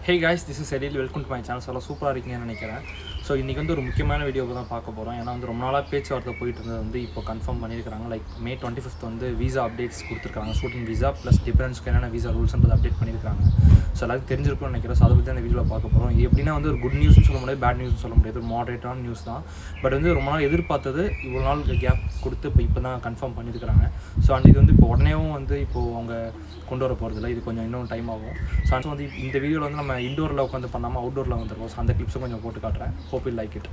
Hey guys, this is Edil. Welcome to my channel. So, super இருக்கீங்கன்னு நினைக்கிறேன். So இன்றைக்கி வந்து ஒரு முக்கியமான வீடியோ தான் பார்க்க போகிறோம். ஏன்னா வந்து ரொம்ப நாளாக பேச்சுவார்த்தை போயிட்டு இருந்தது வந்து இப்போ கன்ஃபார்ம் பண்ணியிருக்காங்க. லைக் May 25th வந்து வீசா அப்டேட்ஸ் கொடுத்துருக்காங்க. ஸ்டூடெண்ட் வீசா ப்ளஸ் டிஃபரன்ஸ்க்கு என்னென்ன வீசா ரூல்ஸ்ன்றது அப்டேட் பண்ணியிருக்காங்க. ஸோ எல்லாருக்கும் தெரிஞ்சிருக்கும்னு நினைக்கிறேன். ஸோ அதை பற்றி அந்த வீடியோவில் பார்க்க போகிறோம். இது எப்படின்னா வந்து ஒரு குட் நியூஸ்னு சொல்ல முடியாது, பேட் நியூஸ்னு சொல்ல முடியாது, ஒரு மாடரேட்டான நியூஸ் தான். பட் வந்து ரொம்ப நாள் எதிர்பார்த்தது இவ்வளோ நாள் கேப் கொடுத்து இப்போ தான் கன்ஃபார்ம் பண்ணியிருக்காங்க. ஸோ அண்ட் இது வந்து இப்போ உடனேவும் வந்து இப்போது அவங்க கொண்டு வர போகிறதில்ல, இது கொஞ்சம் இன்னும் டைம் ஆகும். ஸோ அது வந்து இந்த வீடியோவில் வந்து நம்ம இண்டோரில் உட்காந்து பண்ணாமல் அவுட்டோரில் வந்துருக்கோம். ஸோ அந்த கிளிப்ஸும் கொஞ்சம் போட்டு காட்டுறேன். Hope you like it.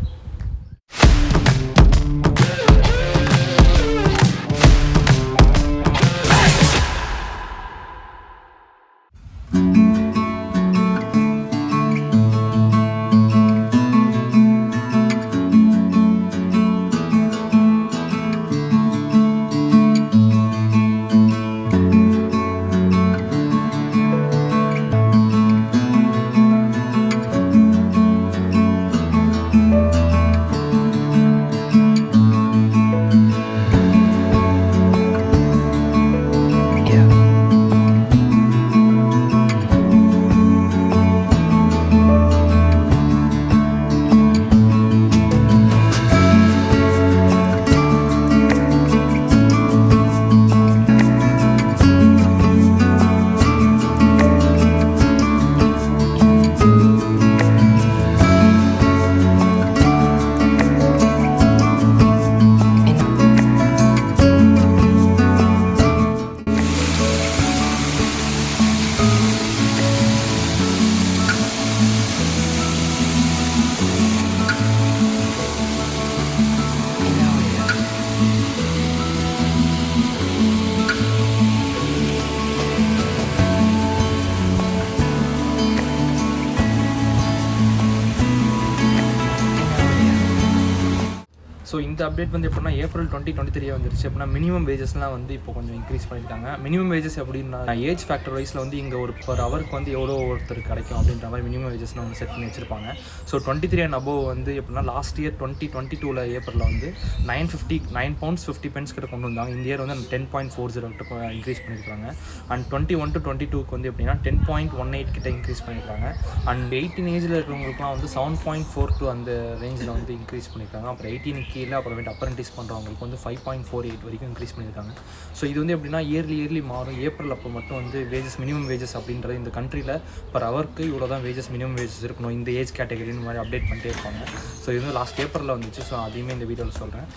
So இந்த அப்டேட் வந்து எப்படின்னா April 2023 வந்துருச்சு. அப்படின்னா மினிமம் வேஜஸ்லாம் வந்து இப்போ கொஞ்சம் இன்க்ரீஸ் பண்ணியிருக்காங்க. மினிமம் வேஜஸ் எப்படின்னா ஏஜ் ஃபேக்டர் வைஸில் வந்து இங்கே ஒரு பர் ஹவருக்கு வந்து எவ்வளோ ஒருத்தருக்கு கிடைக்கும் அப்படின்ற மாதிரி மினிமம் வேஜஸ்லாம் வந்து செட் பண்ணி வச்சுருப்பாங்க. ஸோ 23 and above வந்து எப்படின்னா லாஸ்ட் இயர் 2022 ஏப்ரலில் வந்து £9.50 கிட்ட கொண்டு வந்தாங்க. இந்த இயர் வந்து 10.40 கிட்ட இன்க்ரீஸ் பண்ணியிருக்காங்க. அண்ட் 21 to 22க்கு வந்து எப்படின்னா 10.18 கிட்ட இன்க்ரீஸ் பண்ணியிருக்காங்க. அண்ட் 18 ஏஜில் இருக்கிறவங்களுக்குலாம் வந்து 7.42 அந்த ரேஞ்சில் வந்து இன்க்ரீஸ் பண்ணியிருக்காங்க. அப்புறம் 18 இல்லை அப்புறமேட்டு அப்ரெண்டிஸ் பண்ணுறவங்களுக்கு வந்து 5.48 வரைக்கும் இன்க்ரீஸ் பண்ணியிருக்காங்க. ஸோ இது வந்து எப்படின்னா இயர்லி மாறும். ஏப்ரல் அப்போ மட்டும் வந்து வேஜஸ் மினிமம் வேஜஸ் அப்படின்றது இந்த கண்ட்ரியில் பர் ஹவருக்கு இவ்வளோ தான் வேஜஸ் மினிமம் வேஜஸ் இருக்கணும், இந்த ஏஜ் கேட்டகரின்னு மாதிரி அப்டேட் பண்ணிட்டே இருப்பாங்க. ஸோ இது வந்து லாஸ்ட் ஏப்ரலில் வந்துச்சு. ஸோ அதையுமே இந்த வீடியோவில் சொல்கிறேன்.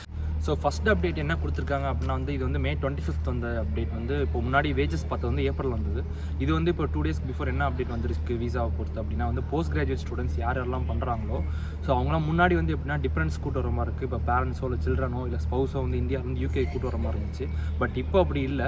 ஸோ ஃபஸ்ட் அப்டேட் என்ன கொடுத்துருக்காங்க அப்படின்னா வந்து இது வந்து May 25th வந்த அப்டேட் வந்து இப்போ முன்னாடி வேஜஸ் பார்த்தது வந்து ஏப்ரல் வந்தது. இது வந்து இப்போ 2 days பிஃபோர் என்ன அப்டேட் வந்துருக்கு வீசாவை பொறுத்து அப்படின்னா வந்து போஸ்ட் கிராஜுவேட் ஸ்டூடெண்ட்ஸ் யாரெல்லாம் பண்ணுறாங்களோ ஸோ அவங்களாம் முன்னாடி வந்து எப்படின்னா டிஃபரன்ஸ் கூட்டு வர மாதிரி இருக்குது. இப்போ பேரண்ட்ஸோ இல்லை சில்ட்ரனோ இல்லை ஸ்பௌஸோ வந்து இந்தியாவிலேருந்து UK கூட்டு வர மாதிரி இருந்துச்சு. பட் இப்போ அப்படி இல்லை.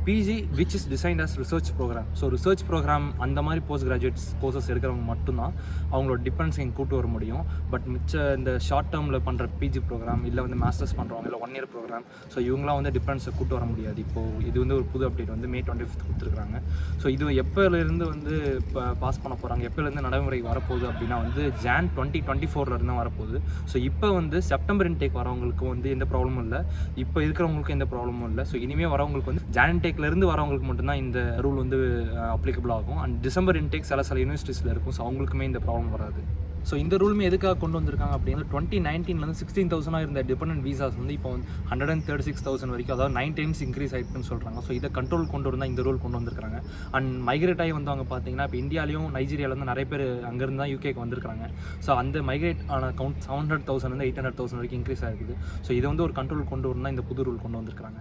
PG which is designed as research program. So research program அந்த மாதிரி போஸ்ட் கிராஜுவேட்ஸ் கோர்சஸ் எடுக்கிறவங்க மட்டும்தான் அவங்களோட டிஃபரன்ஸ் இங்கே கூட்டு வர முடியும். பட் மிச்ச இந்த ஷார்ட் டேர்மில் பண்ணுற PG ப்ரோக்ராம் இல்லை வந்து மாஸ்டர்ஸ் பண்ணுறவங்க இல்லை 1 year ப்ரோக்ராம், ஸோ இவங்களாம் வந்து டிஃபரன்ஸை கூட்டு வர முடியாது. இப்போது இது வந்து ஒரு புது அப்டேட் வந்து May 25th கொடுத்துருக்காங்க. ஸோ இது எப்போலேருந்து வந்து இப்போ பாஸ் பண்ண போகிறாங்க, எப்போலேருந்து நடைமுறைக்கு வரப்போகுது அப்படின்னா வந்து Jan 2024 வரப்போகுது. ஸோ இப்போ வந்து செப்டம்பர் இன்டேக் வரவங்களுக்கு வந்து எந்த ப்ராப்ளமும் இல்லை, இப்போ இருக்கிறவங்களுக்கு எந்த ப்ராப்ளமும் இல்லை. ஸோ இனிமேல் வரவங்களுக்கு வந்து Jan இன்டேக்லேருந்து வரவங்களுக்கு மட்டும்தான் இந்த ரூல் வந்து அப்ளிகபிள் ஆகும். அண்ட் டிசம்பர் இன்டேக் சில யூனிவர்சிட்டிஸில் இருக்கும். ஸோ அவங்களுக்குமே இந்த ப்ராப்ளம் வராது. ஸோ இந்த ரூலுமே எதுக்காக கொண்டு வந்திருக்காங்க அப்படின்னா 2019 16,000 இருந்த டிபெண்டன்ட் வீசாஸ் வந்து இப்போ வந்து 136,000 வரைக்கும், அதாவது 9 times இன்க்ரீஸ் ஆகிட்டுன்னு சொல்கிறாங்க. ஸோ இதை கண்ட்ரோல் கொண்டு வந்தால் இந்த ரூல் கொண்டு வந்திருக்காங்க. அண்ட் மைக்ரேட் ஆகி வந்து அவங்க பார்த்தீங்கன்னா இப்போ இந்தியாலையும் நைஜீரியாவிலேருந்து நிறைய பேர் அங்கேருந்து தான் UKக்கு வந்திருக்காங்க. ஸோ அந்த மைக்ரேட் ஆன கவுண்ட் 700,000 800,000 வரைக்கும் இன்க்ரீஸ் ஆகிருக்குது. ஸோ இதை வந்து ஒரு கண்ட்ரோல் கொண்டு வரணும்னா இந்த புது ரூல் கொண்டு வந்திருக்காங்க.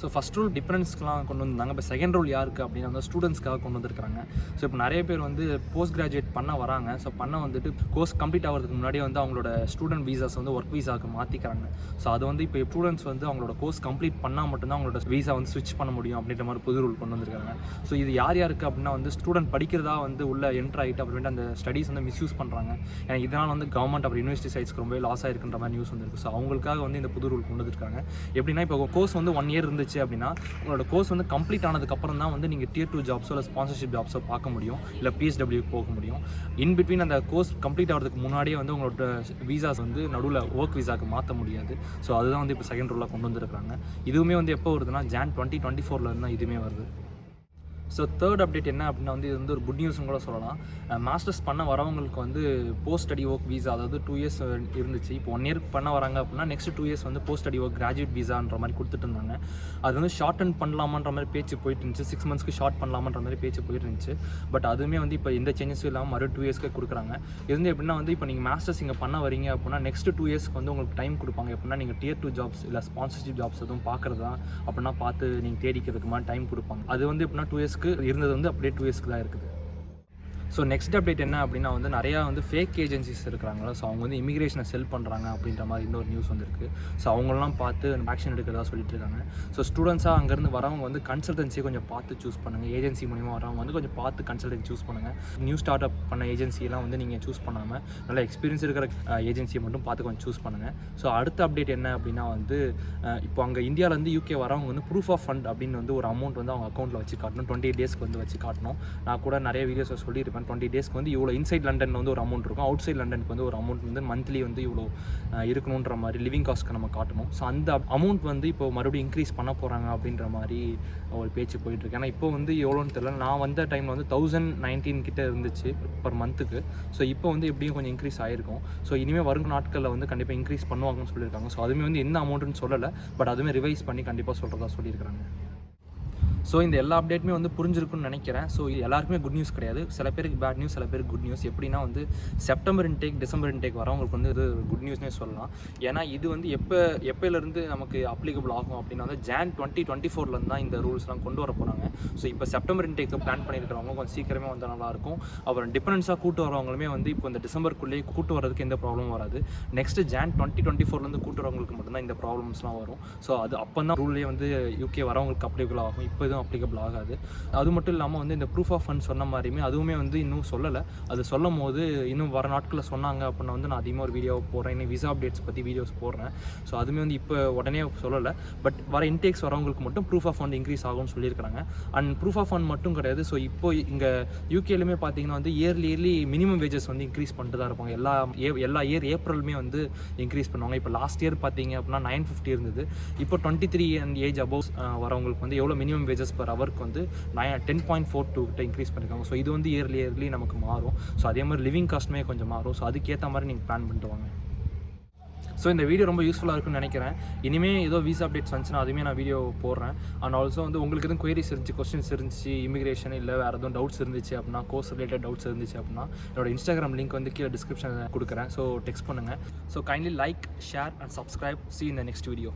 ஸோ ஃபஸ்ட் ரூல் டிஃபரன்ஸ்க்குலாம் கொண்டு வந்தாங்க. இப்போ செகண்ட் ரூல் யாருக்கு அப்படின்னா வந்து ஸ்டூடெண்ட்ஸ்க்காக கொண்டு வந்திருக்காங்க. ஸோ இப்போ நிறைய பேர் வந்து போஸ்ட் கிராஜுவேட் பண்ண வராங்க. ஸோ பண்ண வந்துட்டு கோர்ஸ் கம்ப்ளீட் ஆகிறதுக்கு முன்னாடியே வந்து அவங்களோட ஸ்டூடெண்ட் வீசாஸ் வந்து ஒர்க் வீசாவுக்கு மாற்றிக்கிறாங்க. ஸோ அது வந்து இப்போ ஸ்டூடெண்ட்ஸ் வந்து அவங்களோட கோர்ஸ் கம்ப்ளீட் பண்ணால் மட்டும்தான் அவங்களோட வீசா வந்து ஸ்விட்ச் பண்ண முடியும் அப்படின்ற மாதிரி புது ரூல் கொண்டு வந்திருக்காங்க. ஸோ இது யாருக்கு அப்படின்னா வந்து ஸ்டூடெண்ட் படிக்கிறதா வந்து உள்ள என்ட்ரு ஆகிட்டு அப்புறமேட்டு அந்த ஸ்டடீஸ் வந்து மிஸ்யூஸ் பண்ணுறாங்க. ஏன்னா இதனால் வந்து கவர்மெண்ட் அப்புறம் யூனிவர்சிட்டி சைட்ஸ்க்கு ரொம்ப லாஸ் ஆகிருக்குன்ற மாதிரி நியூஸ் வந்துருக்கு. ஸோ அவங்களுக்காக வந்து இந்த புது ரூல் கொண்டு வந்திருக்காங்க. எப்படின்னா இப்போ கோர்ஸ் வந்து 1 year இருந்துச்சு அப்படின்னா உங்களோட கோர்ஸ் வந்து கம்ப்ளீட் ஆனதுக்கப்புறம் தான் வந்து நீங்கள் Tier 2 ஜாப்ஸோ இல்லை ஸ்பான்சர்ஷிப் ஜாப்ஸோ பார்க்க முடியும், இல்லை PSW போக முடியும். இன் பிட்வீன் அந்த கோர்ஸ் கம்ப்ளீட் ஆகிறதுக்கு முன்னாடியே வந்து உங்களோட வீசாஸ் வந்து நடுவில் ஒர்க் வீசாவுக்கு மாற்ற முடியாது. ஸோ அதுதான் வந்து இப்போ செகண்ட் ரூலாக கொண்டு வந்துருக்காங்க. இதுவுமே வந்து எப்போ வருதுன்னா Jan 2024 தான் இதுவுமே வருது. ஸோ தேர்ட் அப்டேட் என்ன அப்படின்னா வந்து இது வந்து ஒரு குட் நியூஸ்னு கூட சொல்லலாம். மாஸ்டர்ஸ் பண்ண வரவங்களுக்கு வந்து போஸ்ட் ஸ்டடி ஒர்க் வீசா, அதாவது 2 இயர்ஸ் இருந்துச்சு. இப்போ 1 இயர் பண்ண வராங்க அப்படின்னா நெக்ஸ்ட் 2 இயர்ஸ் வந்து போஸ்ட் ஸ்டடி ஒர்க் கிராஜுவேட் வீசான்ற மாதிரி கொடுத்துட்டு இருந்தாங்க. அது வந்து ஷார்ட் பண்ணலாமான்ற மாதிரி பேச்சு போயிட்டு இருந்துச்சு. 6 மந்த்ஸ்க்கு ஷார்ட் பண்ணலாமான்ற மாதிரி பேச்சு போயிட்டு இருந்துச்சு. பட் அதுவுமே வந்து இப்போ எந்த சேஞ்சஸும் இல்லாமல் மறுபடியும் 2 இயர்ஸ்க்கு கொடுக்குறாங்க. இது வந்து எப்படின்னா வந்து இப்போ நீங்கள் மாஸ்டர்ஸ் இங்கே பண்ண வரீங்க அப்படின்னா நெக்ஸ்ட் 2 இயர்ஸ்க்கு வந்து உங்களுக்கு டைம் கொடுப்பாங்க. எப்படின்னா நீங்கள் Tier 2 ஜாப்ஸ் இல்லை ஸ்பான்சர்ஷிப் ஜாப்ஸ் எதுவும் பார்க்குறதா அப்படின்னா பார்த்து நீங்கள் தேடிக்கிறதுக்கு மாதிரி டைம் கொடுப்பாங்க. அது வந்து எப்படின்னா 2 இயர்ஸ்க்கு இருந்தது வந்து அப்படியே 2 இயர்ஸ்க்கு தான் இருக்குது. ஸோ நெக்ஸ்ட் அப்டேட் என்ன அப்படின்னா வந்து நிறையா வந்து ஃபேக் ஏஜென்சிஸ் இருக்கிறாங்களா, ஸோ அவங்க வந்து இமிகிரேஷனை செல் பண்ணுறாங்க அப்படின்ற மாதிரி இன்னொரு நியூஸ் வந்துருக்கு. ஸோ அவங்களெலாம் பார்த்து ஆக்ஷன் எடுக்கிறதா சொல்லிட்டு இருக்காங்க. ஸோ ஸ்டூடெண்ட்ஸாக அங்கேருந்து வரவங்க வந்து கன்சல்டன்சியை கொஞ்சம் பார்த்து சூஸ் பண்ணுங்கள். ஏஜென்சி மூலிமா வரவங்க வந்து கொஞ்சம் பார்த்து கன்சல்டன்சி சூஸ் பண்ணுங்கள். நியூ ஸ்டார்ட் அப் பண்ண ஏஜென்சியெலாம் வந்து நீங்கள் சூஸ் பண்ணாமல் நல்ல எக்ஸ்பீரியன்ஸ் இருக்கிற ஏஜென்சியை மட்டும் பார்த்து கொஞ்சம் சூஸ் பண்ணுங்கள். ஸோ அடுத்த அப்டேட் என்ன அப்படின்னா வந்து இப்போ அங்கே இந்தியாவிலேருந்து UK வரவங்க வந்து ப்ரூஃப் ஆஃப் ஃபண்ட் அப்படின்னு வந்து ஒரு அமௌண்ட் வந்து அவங்க அக்கௌண்ட்டில் வச்சு காட்டணும். 28 டேஸ்க்கு வந்து வச்சு காட்டணும். நான் கூட நிறைய வீடியோஸை சொல்லியிருப்பேன். 20 டேஸ்க்கு வந்து இவ்வளோ இன்சைட் லண்டனில் வந்து ஒரு அமௌண்ட் இருக்கும், அவுட் சைட் லண்டனுக்கு வந்து ஒரு அமௌண்ட் வந்து மந்த்லி வந்து இவ்வளோ இருக்கணுன்ற மாதிரி லிவிங் காஸ்ட்க்கு நம்ம காட்டணும். ஸோ அந்த அமௌண்ட் வந்து இப்போ மறுபடியும் இன்க்ரீஸ் பண்ண போகிறாங்க அப்படின்ற மாதிரி ஒரு பேச்சு போயிட்டுருக்கு. ஏன்னா இப்போ வந்து எவ்வளோன்னு தெரியல. நான் வந்த டைமில் வந்து 1019 கிட்ட இருந்துச்சு பர் மந்த்துக்கு. ஸோ இப்போ வந்து எப்படியும் கொஞ்சம் இன்க்ரீஸ் ஆகிருக்கும். ஸோ இனிமேல் வரும் நாட்களில் வந்து கண்டிப்பாக இன்க்ரீஸ் பண்ணுவாங்கன்னு சொல்லியிருக்காங்க. ஸோ அதுவுமே வந்து என்ன அமௌண்ட்டுன்னு சொல்லலை, பட் அதுவுமே ரிவைஸ் பண்ணி கண்டிப்பாக சொல்கிறதா சொல்லியிருக்காங்க. ஸோ இந்த எல்லா அப்டேட்டுமே வந்து புரிஞ்சிருக்குன்னு நினைக்கிறேன். ஸோ இது எல்லாருக்குமே குட் நியூஸ் கிடையாது. சில பேருக்கு பேட் நியூஸ், சில பேருக்கு குட் நியூஸ். எப்படின்னா வந்து செப்டம்பர் இன்டேக், டிசம்பர் இன்டேக் வரவங்களுக்கு வந்து இது குட் நியூஸ்னே சொல்லலாம். ஏன்னா இது வந்து எப்போலேருந்து நமக்கு அப்ளிகபிள் ஆகும் அப்படின்னா வந்து Jan 2024 தான் இந்த ரூல்ஸ்லாம் கொண்டு வர போகிறாங்க. ஸோ இப்போ செப்டம்பர் இன்டேக்கு பிளான் பண்ணியிருக்கிறவங்க கொஞ்சம் சீக்கிரமே வந்து நல்லாயிருக்கும். அப்புறம் டிபெண்டன்ஸாக கூட்டு வரவங்களுமே வந்து இப்போ இந்த டிசம்பருக்குள்ளேயே கூட்டு வரதுக்கு எந்த ப்ராப்ளமும் வராது. நெக்ஸ்ட் Jan 2024 கூட்டு வரவங்களுக்கு மட்டும்தான் இந்த ப்ராப்ளம்ஸ்லாம் வரும். ஸோ அது அப்போ தான் ரூல்லே வந்து UK வரவங்களுக்கு அப்ளிகபிள் ஆகும். இப்போ அப்ளிகபிள் ஆகாது. அது மட்டும் இல்லாமல் வந்து இந்த ப்ரூஃப் ஆஃப் ஃபண்ட் சொன்ன மாதிரியுமே அதுவுமே வந்து இன்னும் சொல்லலை. அது சொல்லும் போது இன்னும் வர நாட்களில் சொன்னாங்க அப்படின்னா வந்து நான் அதிகமாக ஒரு வீடியோ போடுறேன். இன்னும் விசா அப்டேட்ஸ் பற்றி வீடியோஸ் போடுறேன். ஸோ அதுவுமே வந்து இப்போ உடனே சொல்லலை. பட் வர இன்டேக்ஸ் வரவங்களுக்கு மட்டும் ப்ரூஃப் ஆஃப் ஃபண்ட் இன்க்ரீஸ் ஆகும்னு சொல்லியிருக்காங்க. அண்ட் ப்ரூஃப் ஆஃப் ஃபண்ட் மட்டும் கிடையாது. ஸோ இப்போ இங்கே UKலையுமே பார்த்தீங்கன்னா வந்து இயர்லி மினிமம் வேஜஸ் வந்து இன்க்ரீஸ் பண்ணிட்டு தான் இருப்பாங்க. எல்லா இயர் ஏப்ரலுமே வந்து இன்க்ரீஸ் பண்ணுவாங்க. இப்போ லாஸ்ட் இயர் பார்த்தீங்க அப்படின்னா 950 இருந்தது. இப்போ 23 அண்ட் ஏஜ் அபோவ் வரவங்களுக்கு வந்து எவ்வளோ மினிமம் வேஜஸ் பர் அவருக்கு வந்து 10.42 கிட்ட இன்க்ரீஸ் பண்ணியிருக்காங்க. ஸோ இது வந்து இயர்லி நமக்கு மாறும். ஸோ அதே மாதிரி லிவிங் காஸ்ட்டுமே கொஞ்சம் மாறும். ஸோ அதுக்கேற்ற மாதிரி நீங்கள் பிளான் பண்ணிட்டு வாங்க. ஸோ இந்த வீடியோ ரொம்ப யூஸ்ஃபுல்லாக இருக்குன்னு நினைக்கிறேன். இனிமேல் ஏதோ வீசா அப்டேட்ஸ் வந்துச்சுன்னா அதுவுமே நான் வீடியோ போடுறேன். அண்ட் ஆல்சோ வந்து உங்களுக்கு எதுவும் குவரிஸ் இருந்துச்சு, கொஸ்டின்ஸ் இருந்துச்சு, இமிகிரேஷன் இல்லை வேறு எதுவும் டவுட்ஸ் இருந்துச்சு அப்படின்னா, கோர்ஸ் ரிலேட்டட் டவுட்ஸ் இருந்துச்சு அப்படின்னா என்னோட Instagram லிங்க் வந்து கீழே டிஸ்கிரிப்ஷனில் கொடுக்குறேன். ஸோ டெக்ஸ்ட் பண்ணுங்கள். So kindly like, share and subscribe. See you in the next video.